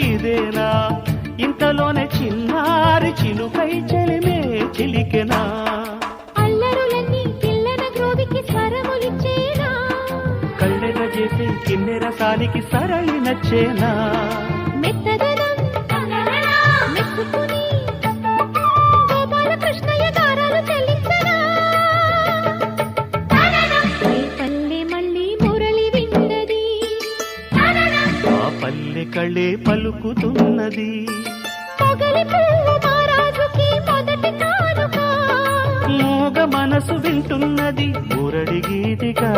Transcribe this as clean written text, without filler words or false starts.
ఇదేనా ఇంతలోనే చిన్నారి చిలుకై చెలిమే చిలికెనా అల్లరులన్నీ పిల్లన గ్రోవికి స్వరములిచ్చేనా కళ్ళెగ చేసే కిన్నెర సాలికి సరళి నచ్చేనా మెత్తదనం మెచ్చుకుని గోపాల కృష్ణయ్య గారాలు చెల్లించరా పల్లె మళ్ళీ మురళి విన్నది ఆ పల్లె కళ్ళే పలుకుతున్నది పొగలి పువ్వు మహారాజుకి మొదటి కానుక మూగ మనసు వింటున్నది మురళి గీతిగా